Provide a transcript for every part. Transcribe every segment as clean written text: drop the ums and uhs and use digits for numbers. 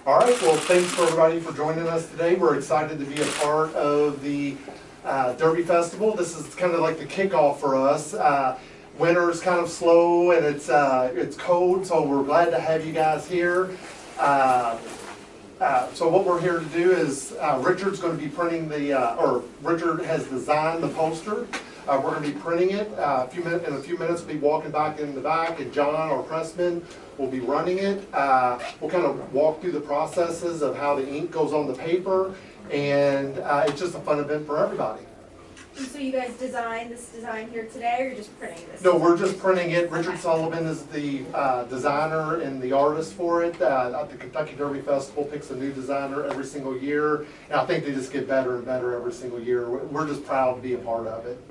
All right, well, thanks for everybody for joining us today. We're excited to be a part of the Derby Festival. This is kind of like the kickoff for us. Winter's kind of slow and it's cold, so we're glad to have you guys here. So what we're here to do is Richard's going to be printing Richard has designed the poster. We're going to be printing it. In a few minutes, we'll be walking back in the back, and John, our pressman, will be running it. We'll kind of walk through the processes of how the ink goes on the paper, and it's just a fun event for everybody. So you guys designed this design here today, or you're just printing this? No, we're just printing it. Richard Sullivan is the designer and the artist for it. The Kentucky Derby Festival picks a new designer every single year, and I think they just get better and better every single year. We're just proud to be a part of it.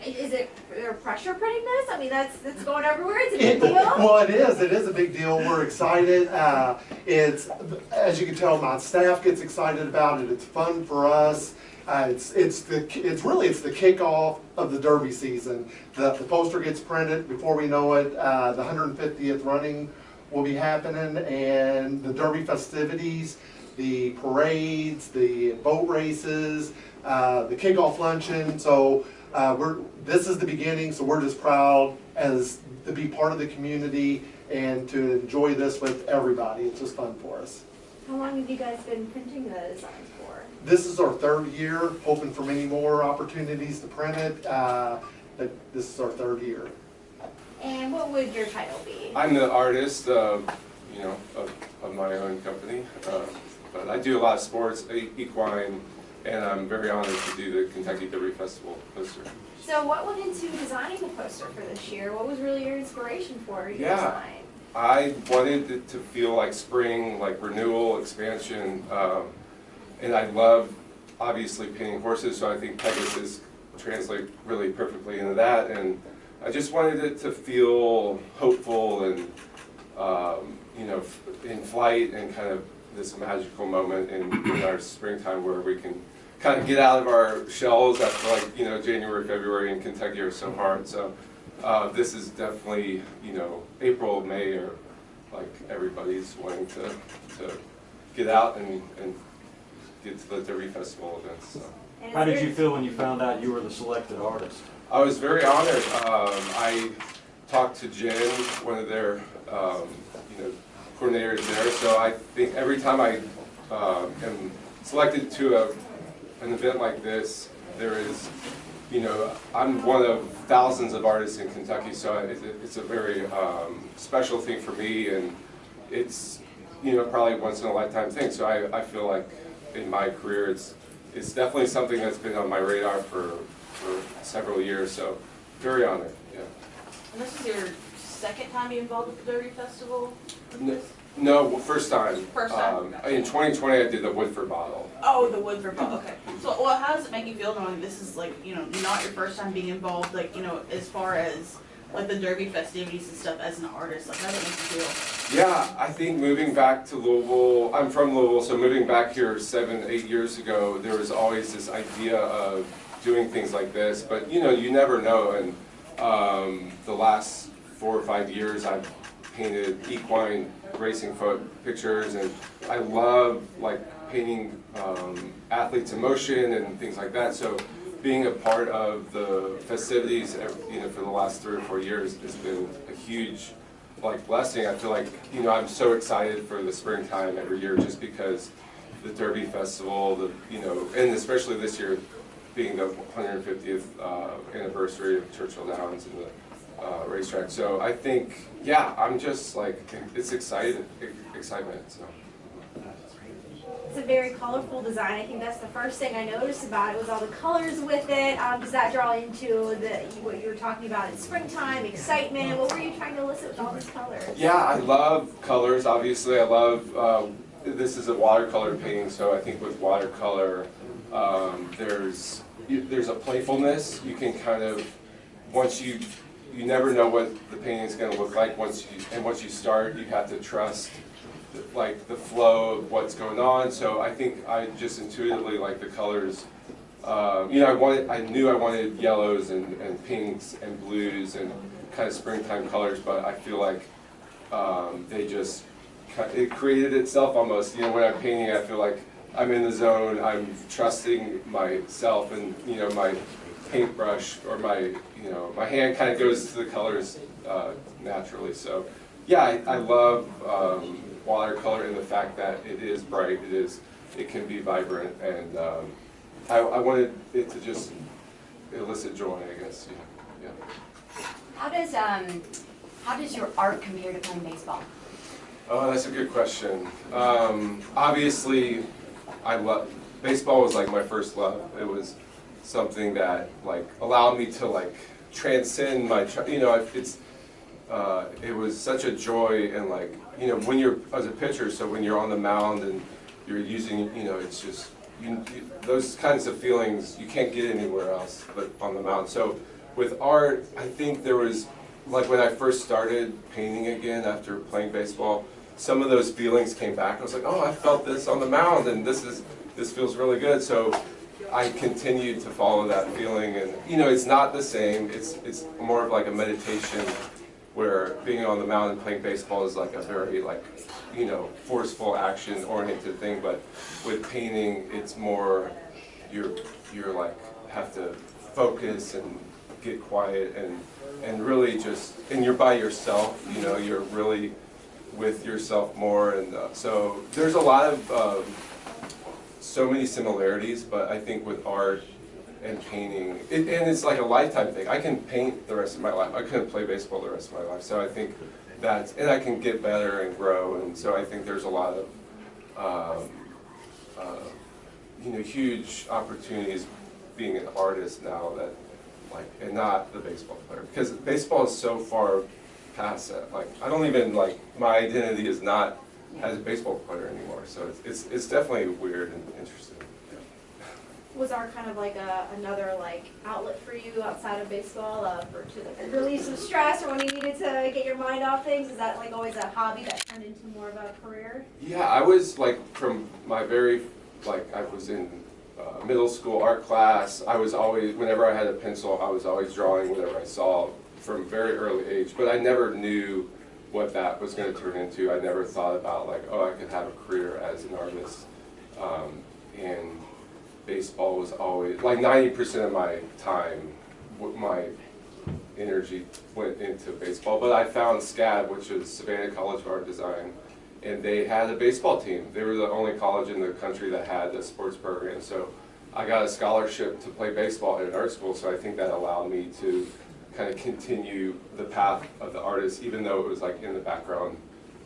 Is there pressure printing this? I mean, that's going everywhere. It's a big deal. Well, it is. It is a big deal. We're excited. It's, as you can tell, my staff gets excited about it. It's fun for us. It's the kickoff of the Derby season. The poster gets printed. Before we know it, the 150th running will be happening, and the Derby festivities, the parades, the boat races, the kickoff luncheon. So. This is the beginning, so we're just proud to be part of the community and to enjoy this with everybody. It's just fun for us. How long have you guys been printing the designs for? This is our third year, hoping for many more opportunities to print it, but this is our third year. And what would your title be? I'm the artist, of my own company, but I do a lot of sports, equine, and I'm very honored to do the Kentucky Derby Festival poster. So what went into designing the poster for this year? What was really your inspiration for your design? I wanted it to feel like spring, like renewal, expansion, and I love, obviously, painting horses, so I think Pegasus translates really perfectly into that, and I just wanted it to feel hopeful and, in flight and kind of this magical moment in our springtime where we can kind of get out of our shells after January, February in Kentucky are so hard. So this is definitely, April, May are like everybody's wanting to get out and get to the Derby Festival events. So. How did you feel when you found out you were the selected artist? I was very honored. I talked to Jen, one of their coordinators there, so I think every time I am selected to an event like this, there is, I'm one of thousands of artists in Kentucky, so it's a very special thing for me, and it's, probably once in a lifetime thing, so I feel like in my career it's definitely something that's been on my radar for several years, so very honored, yeah. And this is your second time being involved with the Derby Festival? No, first time. First time. Gotcha. In 2020, I did the Woodford bottle. Oh, the Woodford bottle. Okay. So, well, how does it make you feel knowing this is not your first time being involved, as far as the Derby festivities and stuff as an artist? How does it make you feel? Yeah, I think moving back to Louisville, I'm from Louisville, so moving back here 7, 8 years ago, there was always this idea of doing things like this, but you never know. And the last 4 or 5 years, I've painted equine racing pictures, and I love painting athletes in motion and things like that. So being a part of the festivities, for the last 3 or 4 years has been a huge blessing. I feel like I'm so excited for the springtime every year just because the Derby Festival, and especially this year being the 150th anniversary of Churchill Downs and the racetrack. So I think, yeah, I'm just it's excitement. So. It's a very colorful design. I think that's the first thing I noticed about it was all the colors with it. Does that draw into what you were talking about in springtime, excitement? What were you trying to elicit with all these colors? Yeah, I love colors. Obviously, I love. This is a watercolor painting, so I think with watercolor, there's a playfulness. You can kind of you never know what the painting is going to look like once you start. You have to trust the flow of what's going on. So I think I just intuitively like the colors. I knew I wanted yellows and pinks and blues and kind of springtime colors, but I feel like it created itself almost. You know, when I'm painting, I feel like I'm in the zone. I'm trusting myself, and you know, my paintbrush or my hand kind of goes to the colors naturally. So yeah, I love watercolor in the fact that it is bright. It can be vibrant, and I wanted it to just elicit joy, I guess. Yeah. How does your art compare to playing baseball? Oh, that's a good question. Obviously, baseball was like my first love. It was something that like allowed me to like transcend my, it was such a joy, and like, you know, when you're, as a pitcher, so when you're on the mound and you're using, you know, it's just, those kinds of feelings you can't get anywhere else but on the mound. So with art, I think there was, like when I first started painting again after playing baseball, some of those feelings came back. I was like, oh, I felt this on the mound, and this feels really good. So I continued to follow that feeling, and you know, it's not the same. It's more of like a meditation, where being on the mound and playing baseball is like a very like, you know, forceful, action-oriented thing. But with painting, it's more you're like have to focus and get quiet and really just, and you're by yourself. You know, you're really with yourself more, and so there's a lot of so many similarities. But I think with art and painting, and it's like a lifetime thing. I can paint the rest of my life. I couldn't play baseball the rest of my life. So I think that's, and I can get better and grow. And so I think there's a lot of you know, huge opportunities being an artist now, that like, and not the baseball player, because baseball is so far past that. Like, I don't even, like, my identity is not as a baseball player anymore. So it's definitely weird and interesting. Was art kind of like another like outlet for you outside of baseball, to release some stress, or when you needed to get your mind off things? Is that like always a hobby that turned into more of a career? Yeah, I was like, from my very, like, I was in middle school art class. I was always, whenever I had a pencil, I was always drawing whatever I saw from a very early age. But I never knew what that was going to turn into. I never thought about like, oh, I could have a career as an artist. And baseball was always, like 90% of my time, my energy went into baseball. But I found SCAD, which is Savannah College of Art Design, and they had a baseball team. They were the only college in the country that had a sports program. So I got a scholarship to play baseball at an art school, so I think that allowed me to kind of continue the path of the artist, even though it was like in the background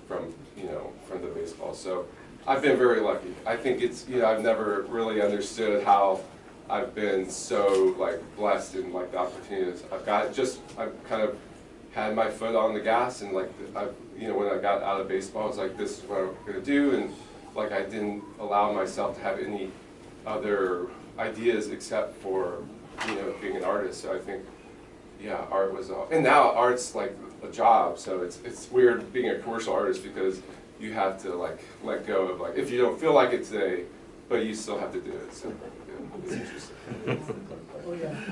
from, you know, from the baseball. So I've been very lucky. I think it's, you know, I've never really understood how I've been so like blessed in like the opportunities I've got. Just, I've kind of had my foot on the gas, and like, you know, when I got out of baseball, I was like, this is what I'm gonna do, and like I didn't allow myself to have any other ideas except for, you know, being an artist. So I think, yeah, art was all, and now art's like a job. So it's weird being a commercial artist, because you have to like let go of, like, if you don't feel like it today, but you still have to do it. So yeah, it's interesting.